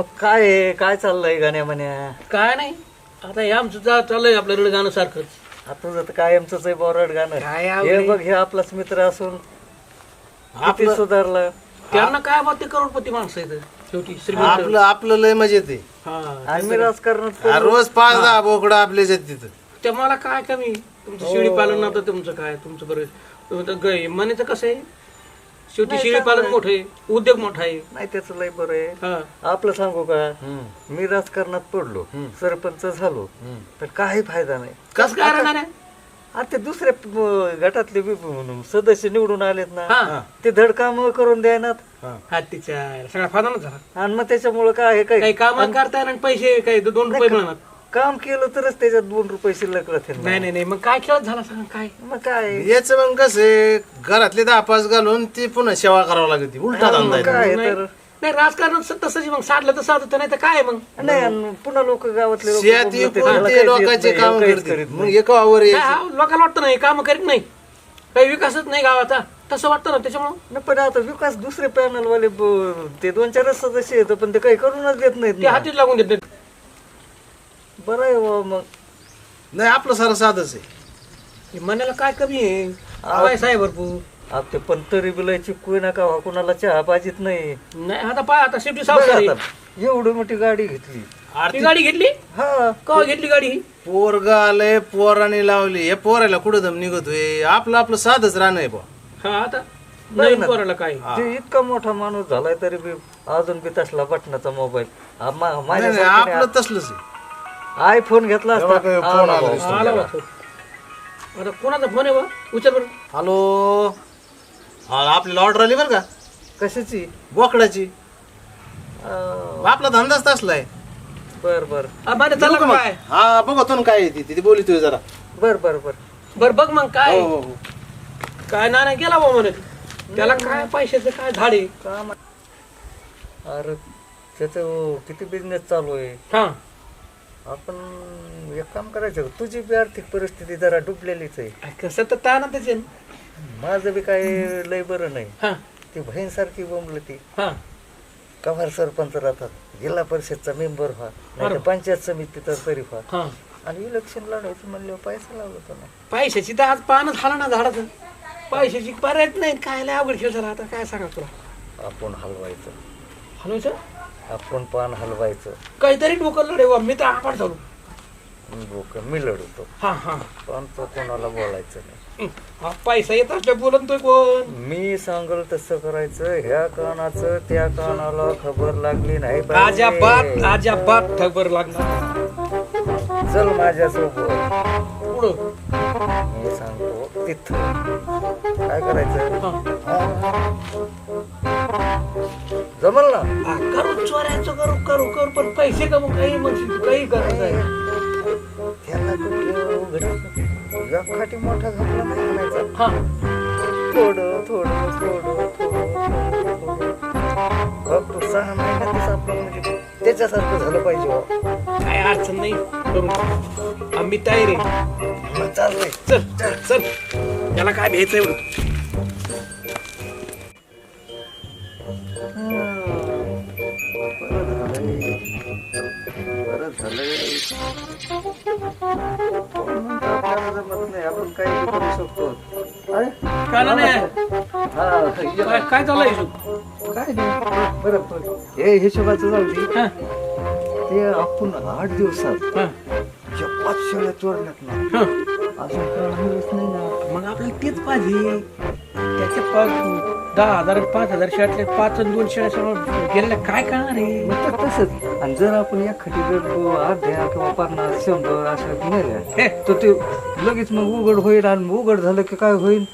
मग काय आहे? काय चाललंय गाण्या म्हण्या? काय नाही आता हे आमचं चाललंय आपलं रड गाणं सारखंच. आता जर कायमच आहे बोरड गाणं. काय हे आवडे? बघ, हे आपलाच मित्र असून किती सुधारलं. त्यांना काय बा ते करोडपती माणसं आहेत शेवटी श्रीमंत. आपलं आपलं लय मजेत आहे. हा आम्ही राजकारणात पडलो. रोज 5-10 बोकडं आपले आहेत तिथं. ते मला काय कमी तुमचं शेळी पालन नव्हतं तुमचं काय तुमचं बरं म्हणायचं कसं आहे शेवटी शेळी पालन मोठं आहे उद्योग मोठा आहे. नाही त्याचं लय बरं आहे. हा आपलं सांगू का, मी राजकारणात पडलो, सरपंच झालो, तर काही फायदा नाही. कसं काय राहणार आहे? आता ते दुसऱ्या गटातले सदस्य निवडून आलेत ना, हा ते धड काम करून द्यायनात हा तिच्या सगळा फायदा झाला. आणि मग त्याच्यामुळे काय आहे, काही काही काम करता येणार आणि पैसे काही 2 रुपये मिळणार. काम केलं तरच त्याच्यात 2 रुपये शिल्लक राहतील ना. नाही नाही नाही मग काय खेळत झाला सांग काय. मग काय याच मग कसं आहे, घरातले 10-5 घालून ती पुन्हा सेवा करावं लागते. उलटा धंदा आहे. काय नाही तर नाही, राजकारणात तसंच मग साधलं तर साधत नाही तर काय मग. नाही. आणि पुन्हा लोक गावातले लोकं शेती बोलतात, कोणते त्याला काहीच लोकांचे येत काम नाही, काहीच करते. करीत मग नाही. एकावर काय हा, लोकांना वाटतं नाही काम करीत नाही काही विकासच नाही गावाचा तसं वाटतं ना त्याच्यामुळं. नाही, पण आता विकास दुसरे पॅनल वाले ते 2-4 सदस्य येतं, पण ते काही करूनच देत नाहीत ते ना. हातीत लागून देत नाहीत. बरं आहे बाबा. मग नाही आपलं सारं साधच आहे. हे म्हणायला काय कमी आहे पैसा आहे भरपूर. ते पण तरी बी लय चिकू नका कुणाला चहा पाहिजेत नाही. नाही आता पाय आता शेवटी बघ सावकारी आता, एवढी मोठी गाडी घेतली. ती गाडी घेतली हा का घेतली गाडी ही? पोरगा आलंय, पोराने लावली. हे पोराला कुठं दम निघतोय. आपलं साधच राहणं आहे बा. हा आता नवीन पोराला काय ते इतका मोठा माणूस झालाय तरी बी अजून बी तसला बटनाचा मोबाईल. नाही, नाही, आपलं तसलंच आहे. आयफोन घेतला असता. फोन आला. आला बा तो. आता कोणाचा फोन आहे बा उचल बरं. हॅलो, आपल्याला ऑर्डर आली बरं का, कशाची? बोकडाची. आपला धंदाच तसला आहे. बर बर हा, बरं चाललं का काय हा बघा तुम्ही काय आहे ती बोलितोय जरा. बर बर बर बरं बघ मग काय हो, हो, हो. काय नाही गेला बा म्हणे त्याला काय पैशाचं काय धाड आहे. काम. अरे त्याचं किती बिझनेस चालू आहे. हा आपण एक काम करायचं, तुझी बी आर्थिक परिस्थिती जरा डुबलेलीच आहे. कसं तर ताना त्याचे. माझं बी काही लय बरं नाही. हा ती बहीणसारखी बोंबलती. हा कव्हार सरपंच राहतात, जिल्हा परिषदचा मेंबर व्हा, नाही पंचायत समिती तर तरी व्हा, हा आणि इलेक्शन लढायचं म्हणल्यावर पैसा लागतो ना. पैशाची तर आज पानच झाला ना झाडाचं. पैशाची पर्यायच नाही काय लय अवघड खेळ झाला आता काय सांगा तुला. आपण हलवायचं, हलवायचं आपण पान हलवायचं. काहीतरी डोकं लढे मी तर आपण चालू. डोकं मी लढवतो, हा हा पण तो कोणाला बोलायचं नाही. हा पैसा येत असल्या बोलतोय कोण. मी सांगल तसं करायचं. ह्या कानाचं त्या कानाला खबर लागली नाही अजाबात खबर लागणार. चल माझ्यासोबत, पुढं मी सांगतो तिथं काय करायचं. जमल ना. करू चोऱ्याचं करू पण पैसे कमू काही म्हणशील तू काही करायचं आहे. त्यांना एखादी मोठा घातला नाही म्हणायचा. हा थोडं थोडं थोडं थोडं फक्त 6 महिन्यातच आपलं म्हणजे त्याच्यासारखं झालं पाहिजे. काय अडचण नाही करू आम्ही तयार आहे. चाललंय. चल चल चल त्याला काय भ्यायचं एवढं. बरं झालंय. आपल्याला जमत नाही, आपण काही करू शकतो. अरे काय नाही हा, काय चाललंय काय नाही. बरं हे हिशोबाचं जाऊ दे. हा ते आपण 8 दिवसात हा ज्या 5 शेळ्या चोरल्यात ना, हा अजून कळलंच नाही ना. मग आपल्याला तेच पाहिजे. त्याचे 10,000 5,000 शेळ्यातले 5 आणि 2 शेळ्या समोर गेलेल्या काय करणार आहे. मग तर तसंच. आणि जर आपण एखादी अर्ध्या किंवा 50 100 अशा नेल्या तर ते लगेच मग उघड होईल. आणि उघड झालं की काय होईल,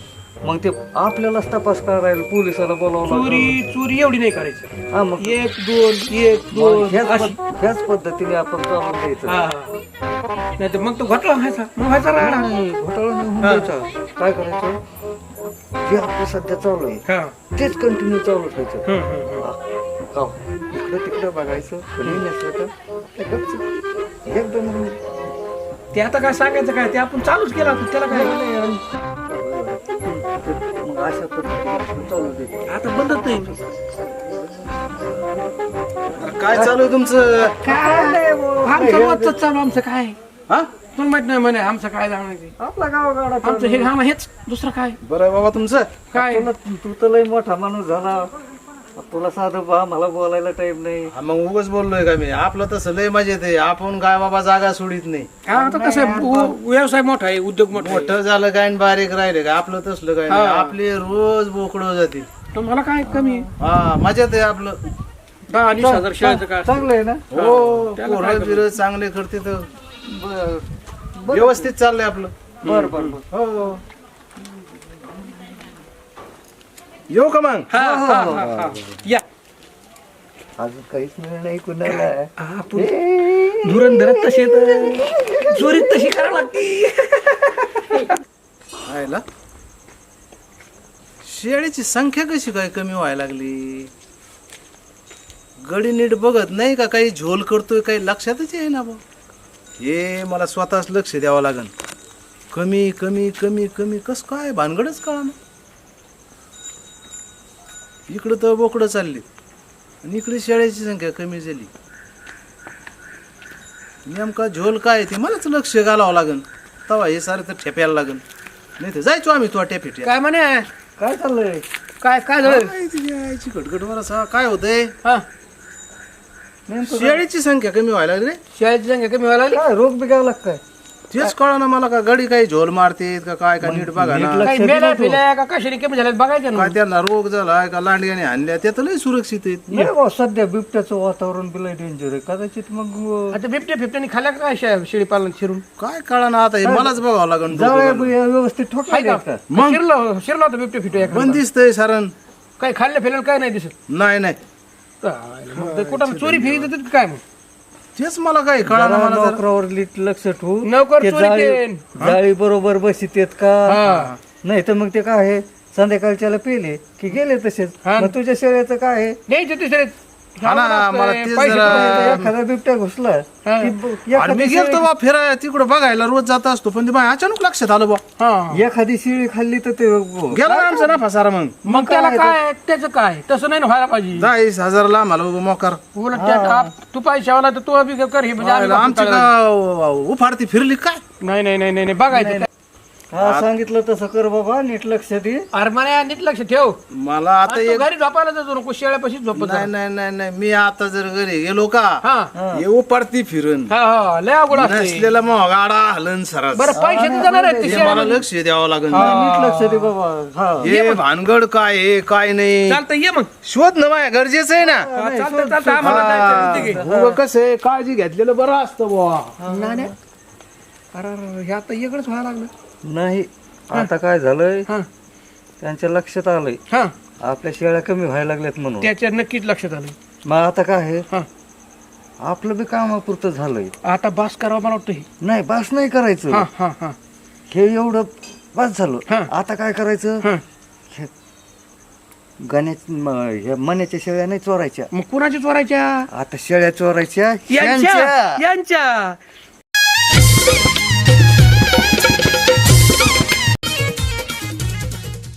मग ते आपल्यालाच तपास करायला पोलिसाला बोलावं लागेल. चोरी एवढी नाही करायची. हा, मग 1 2 ह्याच पद्धतीने आपण चालून द्यायचं. नाही तर मग तो घोटाळा व्हायचा राहणार. घोटाळा नाही होऊन द्यायचा. काय करायचं, जे आपलं सध्या चालू आहे तेच कंटिन्यू चालू ठेवायचं. इकडं तिकडं बघायचं, कोणी नसलं तर गपचूप एकदम. ते आता काय सांगायचं काय, ते आपण चालूच केला त्याला काय मग अशा पद्धतीने आपण चालू द्यायचं. आता बंदच नाही. काय चालू आहे तुमचं काय आमचं रोजच चालू आमचं काय हा तुला माहित नाही म्हणे आमचं काय जाणार आपला गावागाडा आमचं हे काम हेच दुसरं काय बरं आहे बाबा तुमचं काय तू तर लय मोठा माणूस झाला तुला साधं बा मला बोलायला टाइम नाही हा, मग उगाच बोललोय का मी आपलं तसं लय मजेत आहे आपण काय बाबा जागा सोडित नाही हा, आता कसं आहे, व्यवसाय मोठा आहे उद्योग मोठा आहे. मोठं झालं काय आणि बारीक राहिले का आपलं तसलं काय नाही आपले रोज बोकडं जाते तुम्हाला काय कमी आहे? हा मजेत आहे आपलं 10-20 शाळेचं काय चांगलं आहे ना हो पोरं बिरं चांगले करते तर बर व्यवस्थित चाललंय आपलं बर बर बर. हो येऊ का मग हा, हा, हा, हा. या अजून काहीच मिळणार नाही कुणाला आपण धुरंधरत तशी चोरीत तशी करावं लागते आयला शेळीची संख्या कशी काय कमी व्हायला लागली गडी नीट बघत नाही का काही झोल करतोय काही लक्षातच आहे ना बा हे मला स्वतःच लक्ष द्यावं लागन कमी कमी कमी कमी कस काय भानगडच कळा ना इकडं तर बोकडं चालली आणि इकडे शेळ्याची संख्या कमी झाली नेमका झोल काय ते मलाच लक्ष घालावं लागन तवा हे सारं तर ठेप्याला लागन नाही तर जायचो आम्ही तो ठेपेट्या काय म्हणे काय चाललंय काय काय झालं यायची खटखट असा काय होतंय हा शेळीची संख्या कमी व्हायला लागली रे शाळेची संख्या कमी व्हायला लागली काय रोग बिगाव लागताय तेच कळा ना मला का गडी काही झोल मारते का काय का नीट बघा ना काही मेल्या फिल्या का कशाने कमी झाल्यात बघायचं ना काय त्यांना रोग झालाय का लांडग्याने आणल्या त्या तर लय सुरक्षित आहेत नाही बा, सध्या बिबट्याचं वातावरण बिलय डेंजर आहे कदाचित मग आता बिबट्या फिबट्याने खाल्ल्या का काय शेळी पालन शिरून काय कळा ना आता हे मलाच बघावं लागन जावया व्यवस्थित ठोकला का मग? शिरला होता बिबट्या फिट्या बंदिस्तय सारण काही खाल्लं फिरलं काय नाही दिसत नाही नाही मग ते कुठं चोरी फिरी देतात काय मग तेच मला काय कळा ना जरा मला जरा. नोकरावर लक्ष ठेवू नोकर ते चोरी जाळी केन. जाळी बरोबर बसित येत का हा. नाही तर मग ते काय आहे संध्याकाळच्याला पेले की गेले तसेच हा. मग तुझ्या शेळ्याचं काय आहे द्यायचे तिसरे हा ना, मला तेच पैसे जरा- तुम्हाला एखादा बिबट्या घुसला हा. की आणि एखादी मी गेलतो बा फिराय तिकडं बघायला रोज जात असतो पण ते माझ्या अचानक लक्षात आलं बा शेळी- एखादी शिळी खाल्ली तर ते गेला ना आमचा नफा सारा मग मग त्याला काय त्याचं काय तसं नाही ना व्हायला पाहिजे 10,000 मला मोकार उलट तू पैसे आला तर तू अभि कर हे म्हणजे आम्ही आमची बघू का उफारती फिरली काय नाही नाही नाही नाही बघायचं हा सांगितलं तसं कर बाबा नीट लक्ष दे अरे मला नीट लक्ष ठेव मला आता आणि तू एक घरी झोपायला जातो नको शेळ्यापाशी झोपत जा. नाही नाही नाही नाही मी आता जर घरी गेलो का हा हे उपारती फिरन हा हा लय अवघड असते नसलेला मग गाडा हलन सरस बरं पैसे तर जाणार आहेत ते हे मला शेळ्यामध्ये. लक्ष द्यावं लागेल नीट लक्ष दे बाबा हा हे भानगड काय आहे काय नाही चालतं ये मग शोध ना माझ्या गरजेचं आहे ना हा, चालतं चालतं आम्हाला जायचं आहे. ठीक आहे. उगं कसं आहे काळजी घेतलेलं बरं असतं बुवा नाही नाही. अरे हे आता इकडेच व्हायला लागलं नाही आता काय झालंय हा त्यांच्या लक्षात आलंय हा आपल्या शेळ्या कमी व्हायला लागल्यात म्हणून त्याच्या नक्कीच लक्षात आलं मग आता काय आहे हा आपलं बी कामापुरतं झालंय आता बास करावं मला वाटतं हे. नाही बास नाही करायचं हा हा हा हे एवढं बास झालं हा. आता काय करायचं हा हे ह्या मण्याच्या शेळ्या नाही चोरायच्या मग कुणाची चोरायच्या आता शेळ्या चोरायच्या यांच्या ह्यांच्या. यांच्या